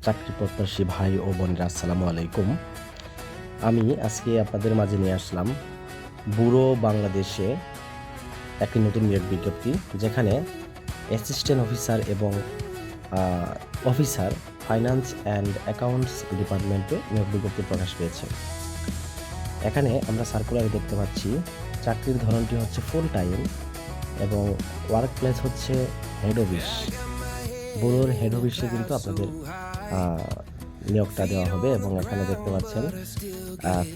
চাকরি প্রত্যাশী ভাই ও বোনেরা, আসসালামু আলাইকুম। আমি আজকে আপনাদের মাঝে নিয়ে আসলাম ব্যুরো বাংলাদেশে একটি নতুন নিয়োগ বিজ্ঞপ্তি, যেখানে অ্যাসিস্ট্যান্ট অফিসার এবং অফিসার ফাইন্যান্স অ্যান্ড অ্যাকাউন্টস ডিপার্টমেন্টে নিয়োগ বিজ্ঞপ্তি প্রকাশ পেয়েছে। এখানে আমরা সার্কুলারে দেখতে পাচ্ছি চাকরির ধরনটি হচ্ছে ফুল টাইম এবং ওয়ার্ক প্লেস হচ্ছে হেড অফিস। ব্যুরোর হেড অফিসে কিন্তু আপনাদের নিয়োগটা দেওয়া হবে এবং এখানে দেখতে পাচ্ছেন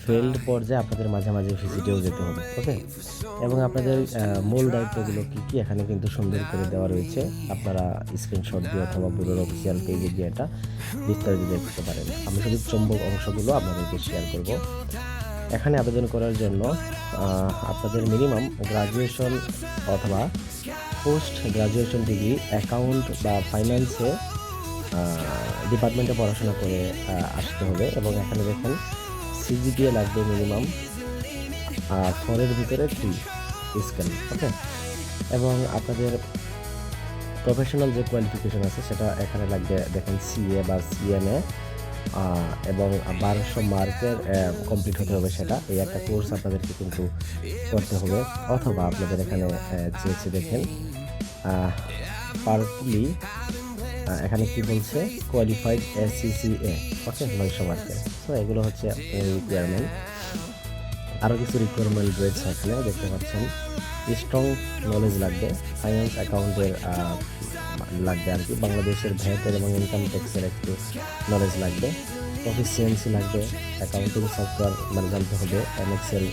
ফিল্ড পর্যায়ে আপনাদের মাঝে মাঝে ভিজিটেও যেতে হবে। ওকে, এবং আপনাদের মূল দায়িত্বগুলো কী কী এখানে কিন্তু সুন্দর করে দেওয়া রয়েছে। আপনারা স্ক্রিনশট দিয়ে অথবা ব্যুরোর অফিসিয়াল পেজে গিয়ে এটা বিস্তারিত দেখতে পারেন। আমি শুধু চম্বক অংশগুলো আপনাদেরকে শেয়ার করব। এখানে আবেদন করার জন্য আপনাদের মিনিমাম গ্রাজুয়েশন অথবা পোস্ট গ্রাজুয়েশন ডিগ্রি অ্যাকাউন্ট বা ফাইন্যান্সে ডিপার্টমেন্টে পড়াশোনা করে আসতে হবে এবং এখানে দেখেন সিজিপিএ লাগবে মিনিমাম 4-এর ভিতরে 3 স্কেল। ওকে, এবং আপনাদের প্রফেশনাল যে কোয়ালিফিকেশন আছে সেটা এখানে লাগবে। দেখেন সিএ বা সিএমএ এবং 1200 মার্কের কমপ্লিট হতে হবে সেটা। এই একটা কোর্স আপনাদেরকে কিন্তু করতে হবে, অথবা আপনাদের এখানে চেয়েছে দেখেন পার্টলি এখানে কি বলছে কোয়ালিফাইড এসসিসিএ। ওকে, 900 মার্কের। তো এগুলো হচ্ছে রিকোয়ারমেন্ট। আরও কিছু রিকোয়ারমেন্ট রয়েছে এখানে দেখতে পাচ্ছেন। স্ট্রং নলেজ লাগবে, ফাইন্যান্স অ্যাকাউন্টের লাগবে আর কি, বাংলাদেশের ভ্যাটের এবং ইনকাম ট্যাক্সের একটু নলেজ লাগবে, প্রফিসিয়েন্সি লাগবে, অ্যাকাউন্টিং সফটওয়্যার মানে জানতে হবে, এমএক্সেল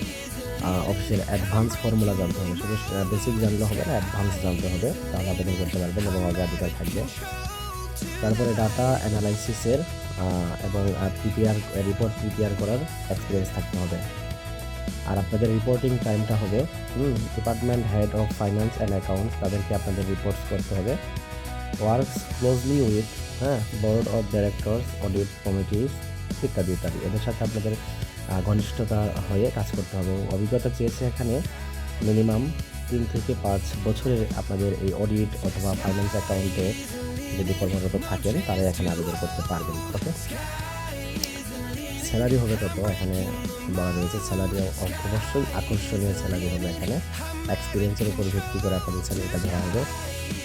অফিসের অ্যাডভান্স ফর্মুলা জানতে হবে। শুধু বেসিক জানলে হবে না, অ্যাডভান্স জানতে হবে, তাহলে আবেদন করতে পারবেন এবং অগ্রাধিকার থাকবে। তারপরে ডাটা অ্যানালাইসিসের এবং রিপোর্ট প্রিপেয়ার করার এক্সপিরিয়েন্স থাকতে হবে। আর আপনাদের রিপোর্টিং টাইমটা হবে department head of finance and accounts, তাদেরকে আপনাদের রিপোর্টস করতে হবে। Works closely with board of directors, audit committees ইত্যাদি ইত্যাদি, এদের সাথে আপনাদের ঘনিষ্ঠতা হয়ে কাজ করতে হবে। অভিজ্ঞতা চেয়েছে এখানে মিনিমাম 3 থেকে 5 বছরের আপনাদের এই অডিট অথবা ফাইন্যান্স অ্যাকাউন্টে যদি কর্মরত থাকেন তারা এখানে আবেদন করতে পারবেন। ওকে, স্যালারি হবে কত এখানে বলা রয়েছে। স্যালারি অবশ্যই আকর্ষণীয় স্যালারি হবে এখানে, এক্সপিরিয়েন্সের উপর ভিত্তি করে আপনাদের স্যালারিটা ধরা হবে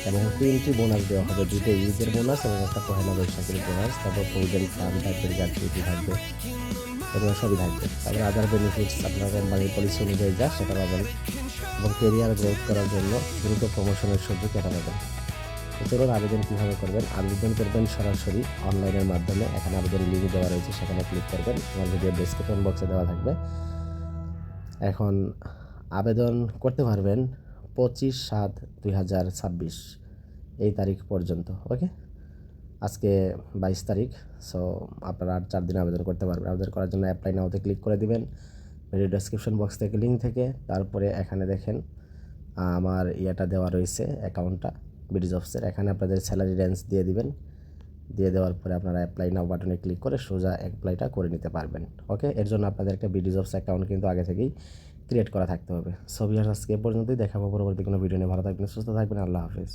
এবং 3টি বোনাস দেওয়া হবে, 2টো ইউজের বোনাস এবং একটা পহেলা বৈশাখের বোনাস। তারপর প্রভিডেন্ট ফান্ড থাকবে, গ্র্যাচুইটি থাকবে, এগুলো সবই থাকবে। তারপরে আদার বেনিফিটস আপনার কোম্পানির পলিসি অনুযায়ী যা সেটা পাবেন এবং কেরিয়ার গ্রোথ করার জন্য দ্রুত প্রমোশনের সুযোগ এটা পাবেন। চলুন আবেদন কীভাবে করবেন। আবেদন করবেন সরাসরি অনলাইনের মাধ্যমে। এখানে আবেদন লিঙ্ক দেওয়া রয়েছে, সেখানে ক্লিক করবেন। আমার ভিডিও ডেসক্রিপশন বক্সে দেওয়া থাকবে। এখন আবেদন করতে পারবেন 25/7/2026 এই তারিখ পর্যন্ত। ওকে, আজকে 22 তারিখ। সো আপনারা আর 4 দিন আবেদন করতে পারবেন। আবেদন করার জন্য অ্যাপ্লাই নাওতে ক্লিক করে দিবেন ভিডিও ডেসক্রিপশন বক্স থেকে লিঙ্ক থেকে। তারপরে এখানে দেখেন আমার ইয়েটা দেওয়া রয়েছে, অ্যাকাউন্টটা বিডি জবসের। এখানে আপনাদের স্যালারি রেঞ্জ দিয়ে দিবেন। দিয়ে দেওয়ার পরে আপনারা অ্যাপ্লাই নাও বাটনে ক্লিক করে সোজা অ্যাপ্লাইটা করে নিতে পারবেন। ওকে, এর জন্য আপনাদের একটা বিডি জবস অ্যাকাউন্ট কিন্তু আগে থেকেই ক্রিয়েট করা থাকতে হবে। সো ভিউয়ার্স, আজকে এ পর্যন্তই। দেখাবো পরবর্তী কোনো ভিডিও নিয়ে। ভালো থাকবেন, সুস্থ থাকবেন। আল্লাহ হাফেজ।